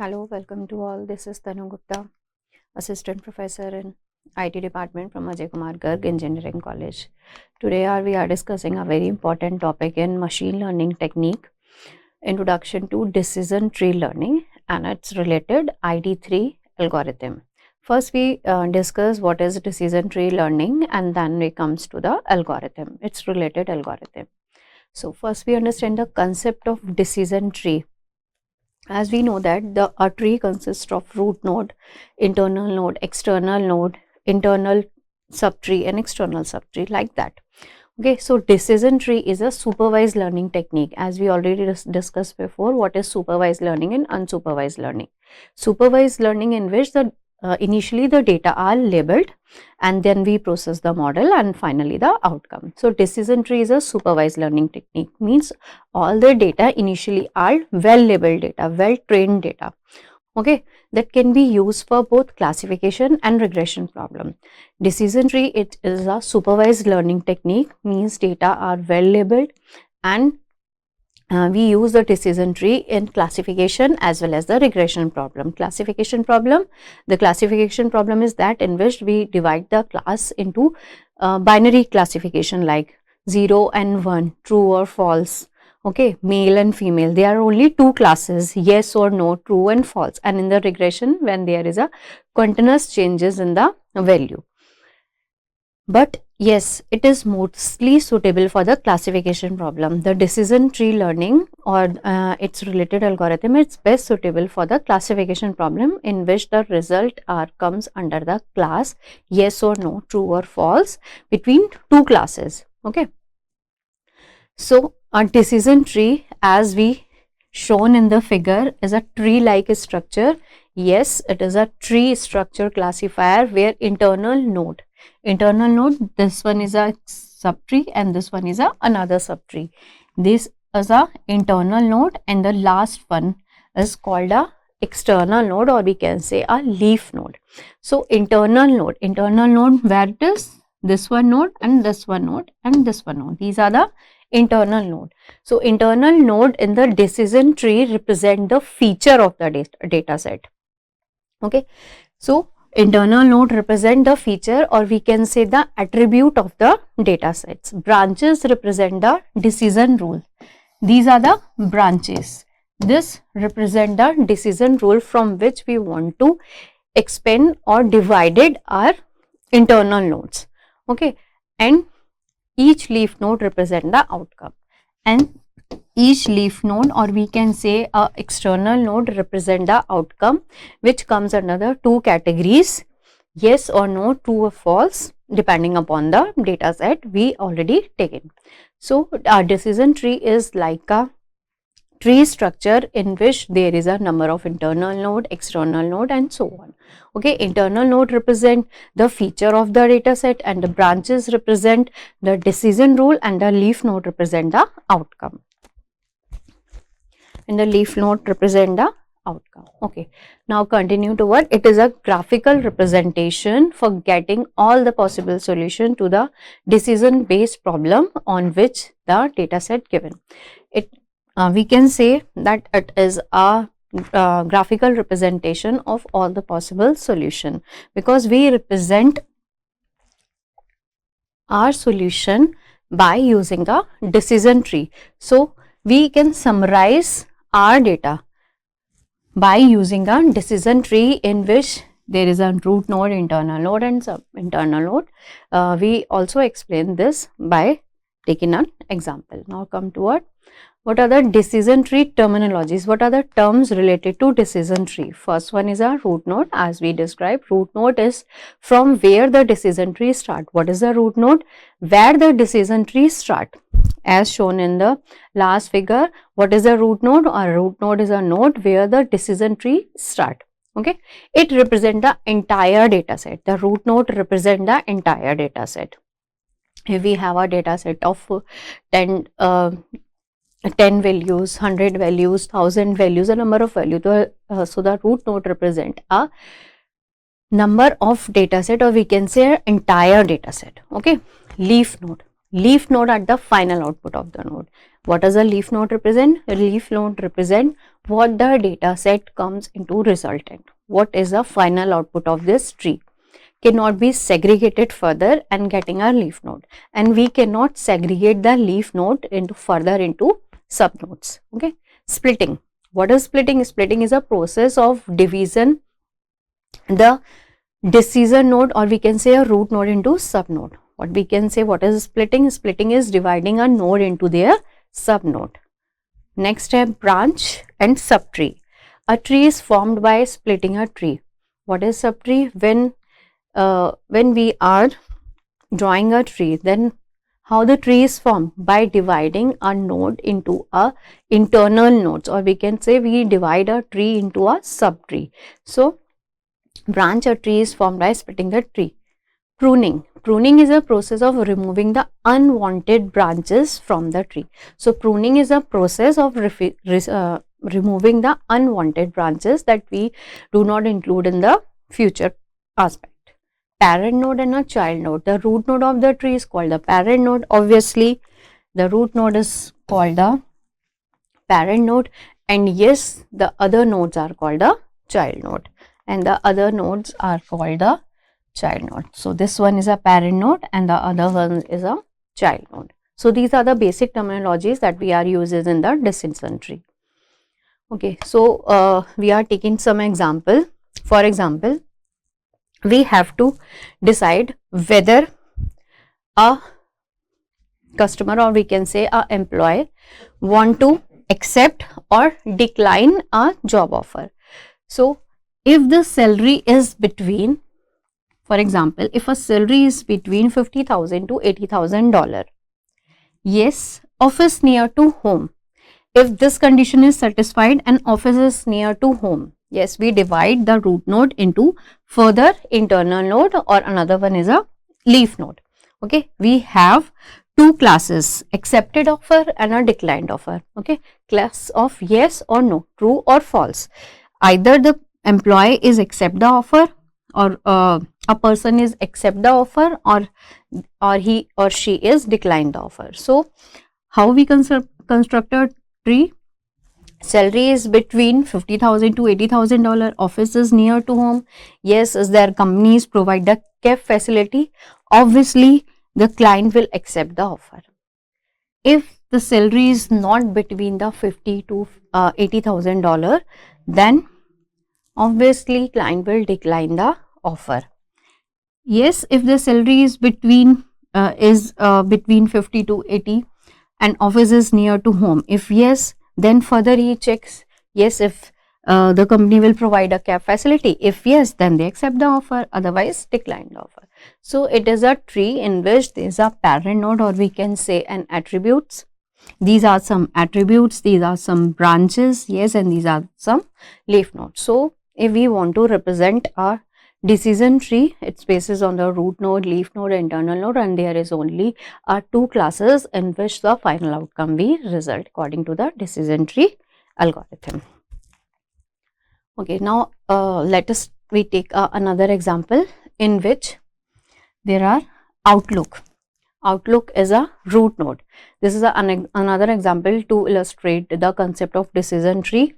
Hello, welcome to all. This is Tanu Gupta, Assistant Professor in IT Department from Ajay Kumar Garg Engineering College. Today we are discussing a very important topic in machine learning technique, Introduction to Decision Tree Learning, and its related ID3 algorithm. First we discuss what is decision tree learning, and then we comes to the algorithm, its related algorithm. So first we understand the concept of decision tree. As we know that a tree consists of root node, internal node, external node, internal subtree and external subtree, like that. Okay, so decision tree is a supervised learning technique. As we already discussed before, what is supervised learning and unsupervised learning. Supervised learning in which initially the data are labeled and then we process the model and finally the outcome. So decision tree is a supervised learning technique, means all the data initially are well labeled data, well trained data. Okay, that can be used for both classification and regression problem. Decision tree, it is a supervised learning technique, means data are well labeled and we use the decision tree in classification as well as the regression problem. Classification problem, the classification problem is that in which we divide the class into binary classification like 0 and 1, true or false. Okay, male and female, there are only two classes, yes or no, true and false. And in the regression, when there is a continuous changes in the value. But yes, it is mostly suitable for the classification problem. The decision tree learning or its related algorithm is best suitable for the classification problem in which the result comes under the class yes or no, true or false between two classes. Okay. So a decision tree, as we shown in the figure, is a tree-like structure. Yes, it is a tree structure classifier where internal node, this one is a subtree and this one is another subtree. This is a internal node and the last one is called a external node, or we can say a leaf node. So internal node where it is this one node and this one node and this one node. These are the internal node. So internal node in the decision tree represent the feature of the data set. Okay, so internal node represent the feature, or we can say the attribute of the data sets. Branches represent the decision rule. These are the branches. This represent the decision rule from which we want to expand or divided our internal nodes. Okay, and each leaf node represent the outcome, and each leaf node, or we can say a external node, represent the outcome, which comes under the two categories, yes or no, true or false, depending upon the data set we already taken. So our decision tree is like a tree structure in which there is a number of internal node, external node and so on. Okay, internal node represent the feature of the data set and the branches represent the decision rule and the leaf node represent the outcome. And the leaf node represent the outcome. Okay, now continue to what? It is a graphical representation for getting all the possible solution to the decision based problem on which the data set given. We can say that it is a graphical representation of all the possible solution, because we represent our solution by using a decision tree. So we can summarize our data by using a decision tree in which there is a root node, internal node and sub-internal node. We also explain this by taking an example. Now come to what are the decision tree terminologies? What are the terms related to decision tree? First one is a root node. As we described, root node is from where the decision tree start. What is the root node? Where the decision tree start. As shown in the last figure, what is a root node? A root node is a node where the decision tree start. Okay, it represents the entire data set. The root node represents the entire data set. If we have a data set of 10 values, 100 values, 1000 values, a number of values, so the root node represent a number of data set, or we can say entire data set. Okay, leaf node at the final output of the node. What does a leaf node represent? A leaf node represent what the data set comes into resultant. What is the final output of this tree? Cannot be segregated further and getting a leaf node, and we cannot segregate the leaf node into further into subnodes. Okay, splitting. What is splitting? Splitting is a process of division the decision node, or we can say a root node, into subnode. What we can say, what is splitting? Splitting is dividing a node into their subnode. Next step, branch and subtree. A tree is formed by splitting a tree. What is subtree? When we are drawing a tree, then how the tree is formed? By dividing a node into a internal nodes, or we can say we divide a tree into a subtree. So branch or tree is formed by splitting the tree. Pruning. Pruning is a process of removing the unwanted branches from the tree. So pruning is a process of removing the unwanted branches that we do not include in the future aspect. Parent node and a child node. The root node of the tree is called the parent node. Obviously, the root node is called the parent node, and yes, the other nodes are called the child node, and the other nodes are called the child node. So this one is a parent node and the other one is a child node. So these are the basic terminologies that we are using in the decision tree. Okay, so we are taking some example. For example, we have to decide whether a customer, or we can say a employee, want to accept or decline a job offer. So if the salary is between, for example, if a salary is between $50,000 to $80,000, yes, office near to home. If this condition is satisfied and office is near to home, yes, we divide the root node into further internal node, or another one is a leaf node. Okay, we have two classes, accepted offer and a declined offer. Okay, class of yes or no, true or false. Either the employee is accept the offer, or a person is accept the offer, or he or she is decline the offer. So how we construct a tree? Salary is between $50,000 to $80,000. Office is near to home. Yes, as their companies provide the CAF facility, obviously the client will accept the offer. If the salary is not between the $50,000 to $80,000, then obviously client will decline the offer. Yes, if the salary is between 50 to 80 and office is near to home, if yes, then further he checks, yes, if the company will provide a CAF facility. If yes, then they accept the offer, otherwise decline the offer. So it is a tree in which there is a parent node, or we can say an attributes. These are some attributes, these are some branches, yes, and these are some leaf nodes. So if we want to represent our decision tree, it's basis on the root node, leaf node, internal node, and there is only two classes in which the final outcome will result according to the decision tree algorithm. Okay, now we take another example in which there are outlook. Outlook is a root node. This is another example to illustrate the concept of decision tree.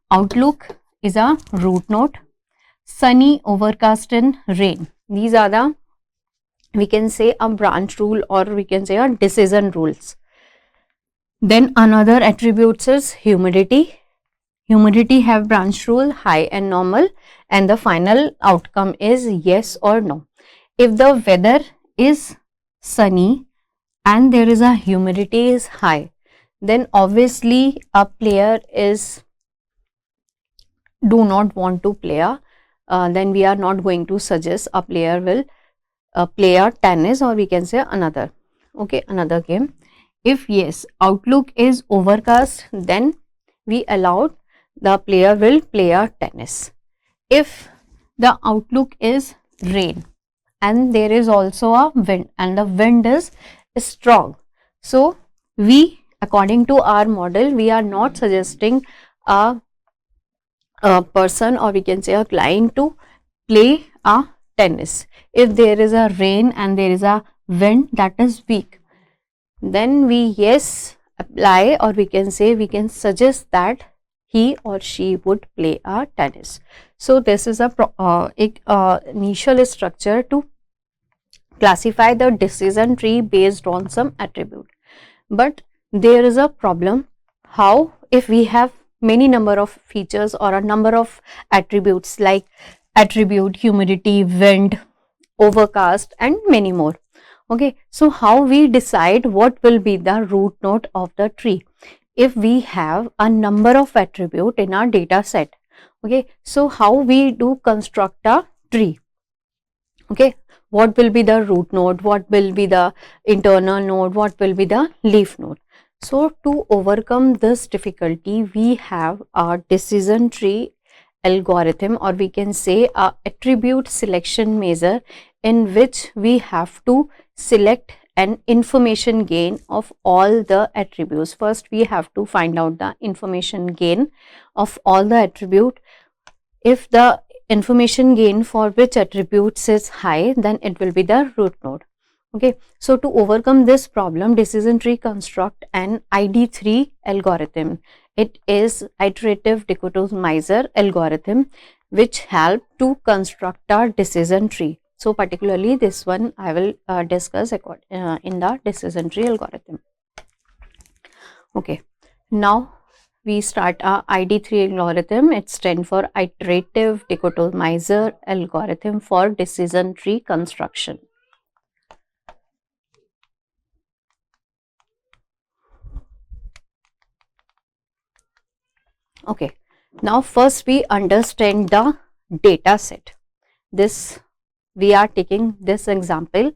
Outlook is a root node. Sunny, overcast, and rain. These are the, we can say, a branch rule, or we can say a decision rules. Then another attributes is humidity. Humidity have branch rule, high and normal, and the final outcome is yes or no. If the weather is sunny and there is a humidity is high, then obviously a player is do not want to play then we are not going to suggest a player will play a tennis, or we can say another game. If yes, outlook is overcast, then we allowed the player will play a tennis. If the outlook is rain and there is also a wind and the wind is strong, so we, according to our model, we are not suggesting a person, or we can say a client, to play a tennis. If there is a rain and there is a wind that is weak, then we yes apply, or we can say we can suggest that he or she would play a tennis. So this is a initial structure to classify the decision tree based on some attribute. But there is a problem. How if we have many number of features or a number of attributes like attribute, humidity, wind, overcast and many more. Okay, so how we decide what will be the root node of the tree if we have a number of attribute in our data set? Okay, so how we do construct a tree? Okay, what will be the root node, what will be the internal node, what will be the leaf node? So to overcome this difficulty, we have a decision tree algorithm, or we can say a attribute selection measure, in which we have to select an information gain of all the attributes. First we have to find out the information gain of all the attribute. If the information gain for which attributes is high, then it will be the root node. Okay, so to overcome this problem, decision tree construct an ID3 algorithm. It is iterative dichotomizer algorithm which help to construct a decision tree. So particularly this one I will discuss in the decision tree algorithm. Okay, now we start our ID3 algorithm. It stands for iterative dichotomizer algorithm for decision tree construction. Okay, now first we understand the data set. This we are taking this example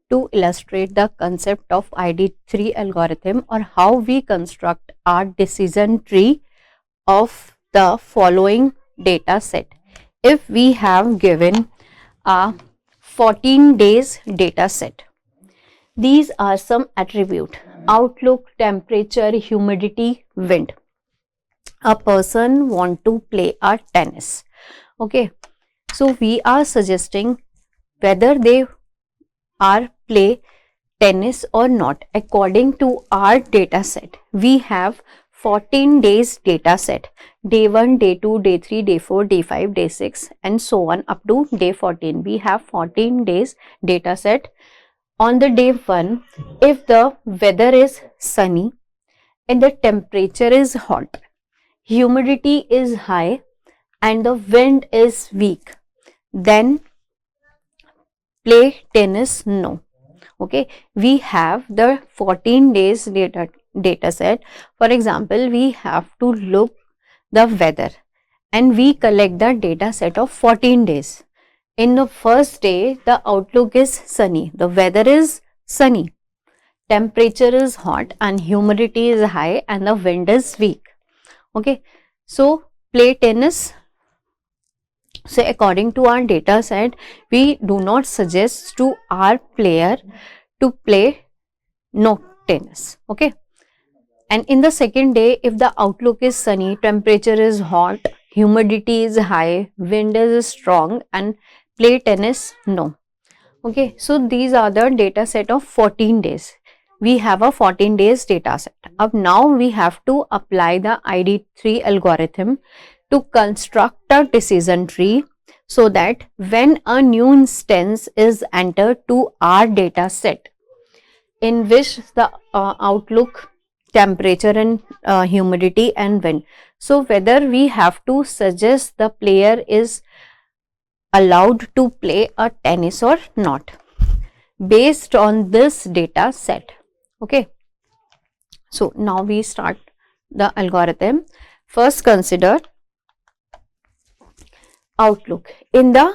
to illustrate the concept of ID3 algorithm, or how we construct our decision tree of the following data set. If we have given a 14 days data set, these are some attribute: outlook, temperature, humidity, wind. A person want to play a tennis. Okay, so we are suggesting whether they are play tennis or not according to our data set. We have 14 days data set: day 1, day 2, day 3, day 4, day 5, day 6 and so on up to day 14. We have 14 days data set. On the day 1, if the weather is sunny and the temperature is hot, humidity is high and the wind is weak, then play tennis no. Okay, we have the 14 days data set. For example, we have to look the weather and we collect the data set of 14 days. In the first day, the outlook is sunny, the weather is sunny, temperature is hot and humidity is high and the wind is weak. Okay, so play tennis. So according to our data set, we do not suggest to our player to play no tennis. Okay, and in the second day, if the outlook is sunny, temperature is hot, humidity is high, wind is strong, and play tennis no. Okay, so these are the data set of 14 days. We have a 14 days data set. Up now we have to apply the ID3 algorithm to construct a decision tree, so that when a new instance is entered to our data set, in which the outlook, temperature and humidity and wind, so whether we have to suggest the player is allowed to play a tennis or not based on this data set. Okay, so now we start the algorithm. First consider outlook. In the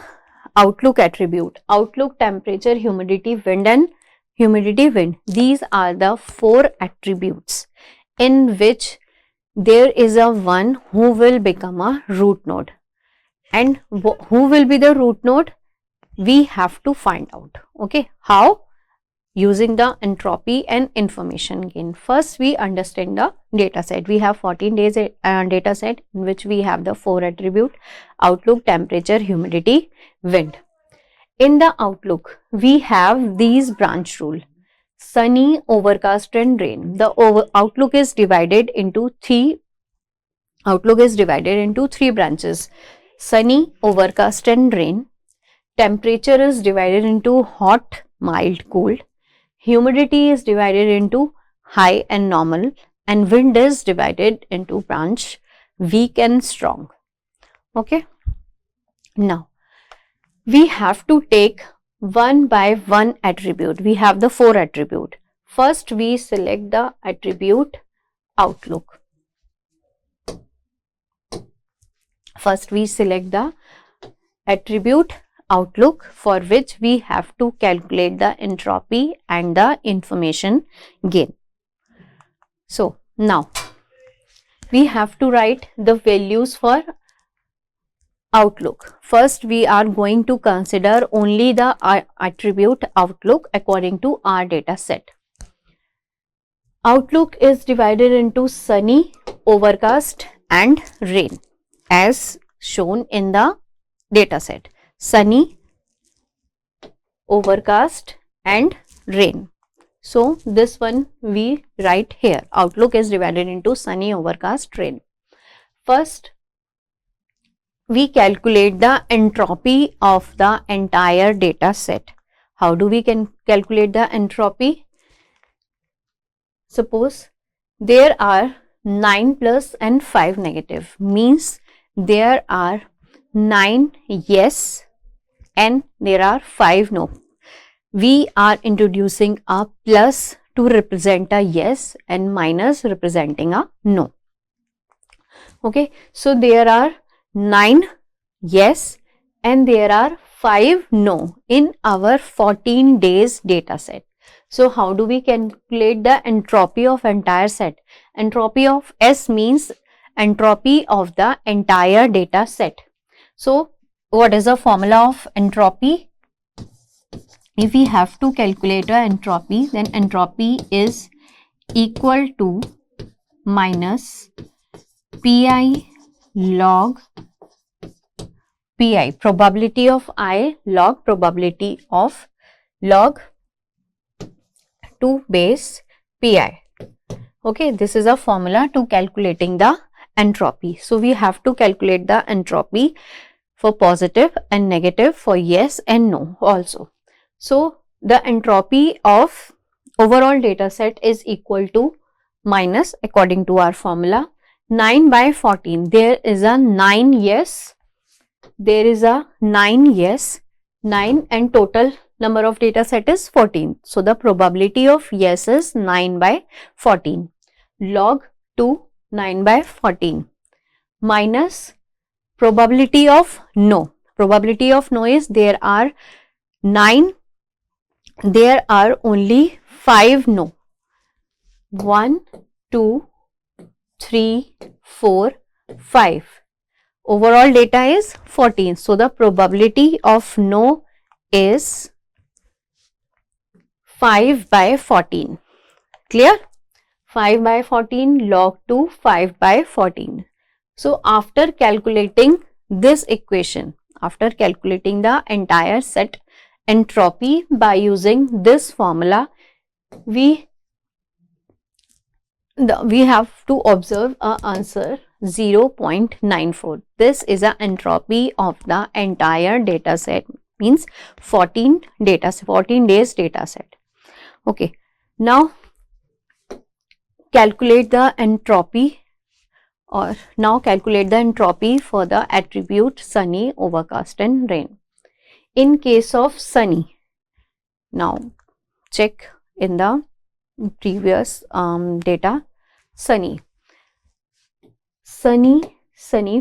outlook attribute, outlook, temperature, humidity, wind and humidity, wind, these are the 4 attributes in which there is a one who will become a root node. And who will be the root node? We have to find out. Okay, how? Using the entropy and information gain. First we understand the data set. We have 14 days data set in which we have the 4 attribute: outlook, temperature, humidity, wind. In the outlook, we have these branch rule. sunny, overcast and rain. The outlook is divided into three branches: sunny, overcast and rain. Temperature is divided into hot, mild, cold. Humidity is divided into high and normal, and wind is divided into branch, weak and strong. Okay. Now we have to take one by one attribute. We have the 4 attribute. First we select the attribute outlook. First we select the attribute outlook, for which we have to calculate the entropy and the information gain. So now we have to write the values for outlook. First we are going to consider only the attribute outlook according to our data set. Outlook is divided into sunny, overcast and rain as shown in the data set. Sunny, overcast and rain. So this one we write here. Outlook is divided into sunny, overcast, rain. First we calculate the entropy of the entire data set. How do we calculate the entropy? Suppose there are 9 plus and 5 negative, means there are 9 yes and there are 5 no. We are introducing a plus to represent a yes and minus representing a no. Okay, so there are 9 yes and there are 5 no in our 14 days data set. So how do we calculate the entropy of entire set? Entropy of S means entropy of the entire data set. So what is the formula of entropy? If we have to calculate a entropy, then entropy is equal to minus Pi log Pi, probability of I log probability of log 2 base Pi. Okay, this is a formula to calculating the entropy. So we have to calculate the entropy for positive and negative, for yes and no also. So the entropy of overall data set is equal to minus, according to our formula, 9 by 14. There is a 9 yes, there is a 9 yes, 9 and total number of data set is 14. So the probability of yes is 9 by 14. Log 2 9 by 14 minus probability of no. Probability of no is there are 9, there are only 5 no. 1, 2, 3, 4, 5. Overall data is 14. So the probability of no is 5 by 14. Clear? 5 by 14 log 2 5 by 14. So after calculating this equation, after calculating the entire set entropy by using this formula, we have to observe a answer 0.94. This is a entropy of the entire data set, means 14 days data set. Okay, now calculate the entropy, or now calculate the entropy for the attribute sunny, overcast and rain. In case of sunny, now check in the previous data. Sunny,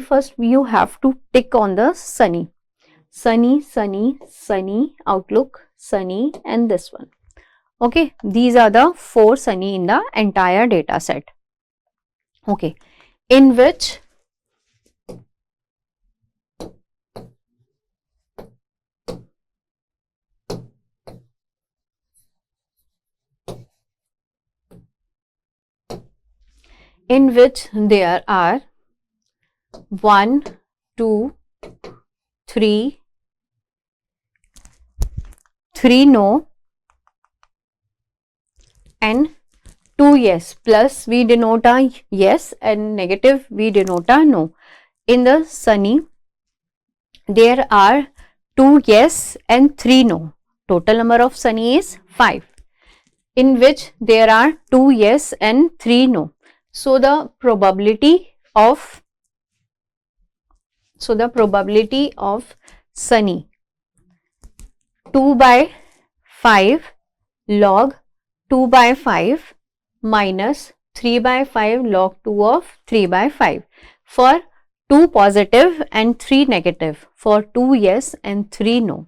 first you have to tick on the sunny, outlook, sunny and this one. Okay, these are the 4 sunny in the entire data set. Okay, in which there are 1, 2, 3 no, 2 yes, plus we denote a yes and negative we denote a no. In the Sunny, there are 2 yes and 3 no. Total number of Sunny is 5, in which there are 2 yes and 3 no. So the probability of Sunny 2 by 5 log 2 by 5 minus 3 by 5 log 2 of 3 by 5 for 2 positive and 3 negative, for 2 yes and 3 no.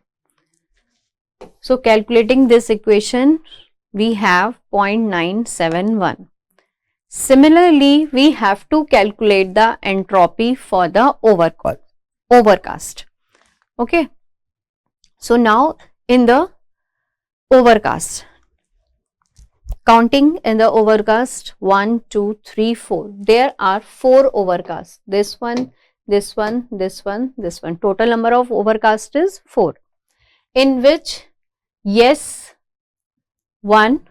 So calculating this equation, we have 0.971. Similarly, we have to calculate the entropy for the overcast. Okay. So now in the overcast, counting in the overcast 1, 2, 3, 4. There are 4 overcasts. This one, this one, this one, this one. Total number of overcast is 4. In which yes 1,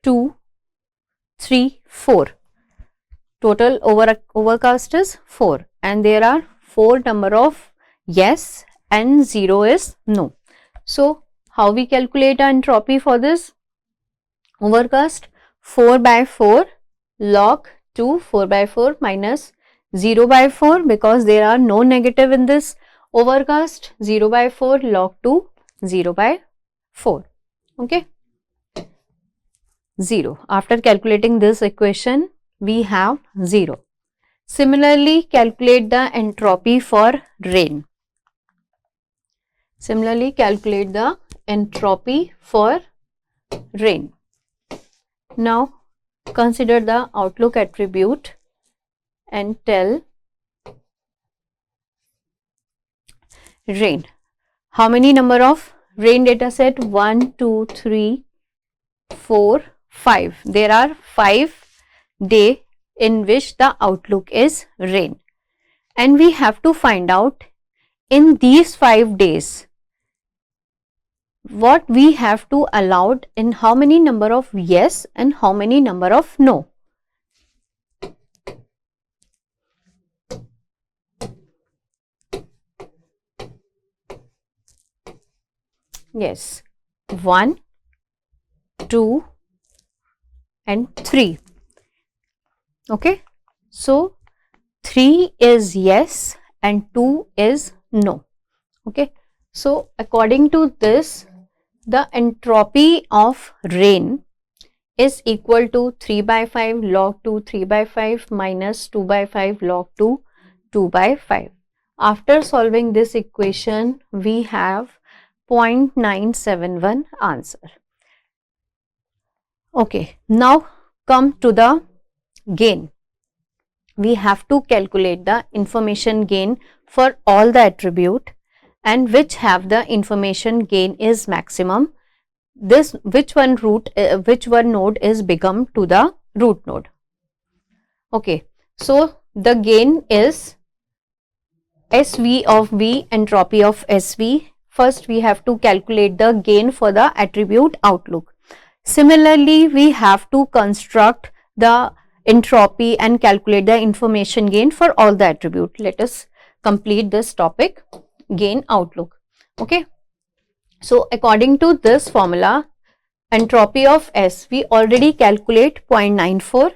2, 3, 4. Total overcast is 4, and there are 4 number of yes and 0 is no. So how we calculate entropy for this overcast? 4 by 4 log 2, 4 by 4 minus 0 by 4, because there are no negative in this overcast. 0 by 4 log 2, 0 by 4. Okay, 0. After calculating this equation, we have 0. Similarly, calculate the entropy for rain. Similarly, calculate the entropy for rain. Now, consider the outlook attribute and tell rain. How many number of rain data set? 1, 2, 3, 4, 5. There are 5 days in which the outlook is rain, and we have to find out in these 5 days what we have to allow in how many number of yes and how many number of no. Yes, 1, 2 and 3. Okay, so 3 is yes and 2 is no. Okay, so according to this, the entropy of rain is equal to 3 by 5 log 2 3 by 5 minus 2 by 5 log 2 2 by 5. After solving this equation, we have 0.971 answer. Okay, now come to the gain. We have to calculate the information gain for all the attribute, and which have the information gain is maximum. This which one node is become to the root node. Okay, so the gain is SV of V, entropy of SV. First we have to calculate the gain for the attribute outlook. Similarly, we have to construct the entropy and calculate the information gain for all the attribute. Let us complete this topic, gain outlook. Okay, so according to this formula, entropy of S, we already calculate 0.94.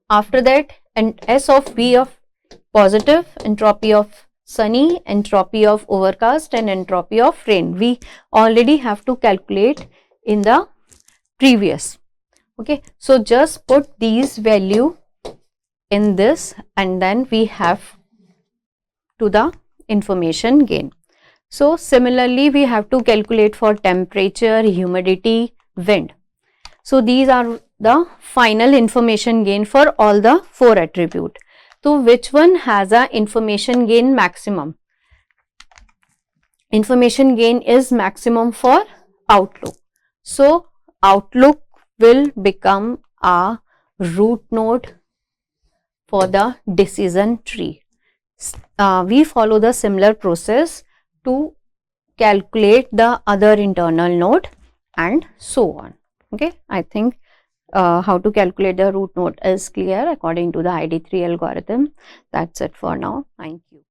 After that, and S of V of positive, entropy of sunny, entropy of overcast and entropy of rain, we already have to calculate in the previous. Okay, so just put these value in this, and then we have to the information gain. So similarly, we have to calculate for temperature, humidity, wind. So these are the final information gain for all the 4 attribute. So which one has a information gain maximum? Information gain is maximum for outlook. So outlook will become a root node for the decision tree. We follow the similar process to calculate the other internal node and so on. Okay, I think how to calculate the root node is clear according to the ID3 algorithm. That's it for now. Thank you.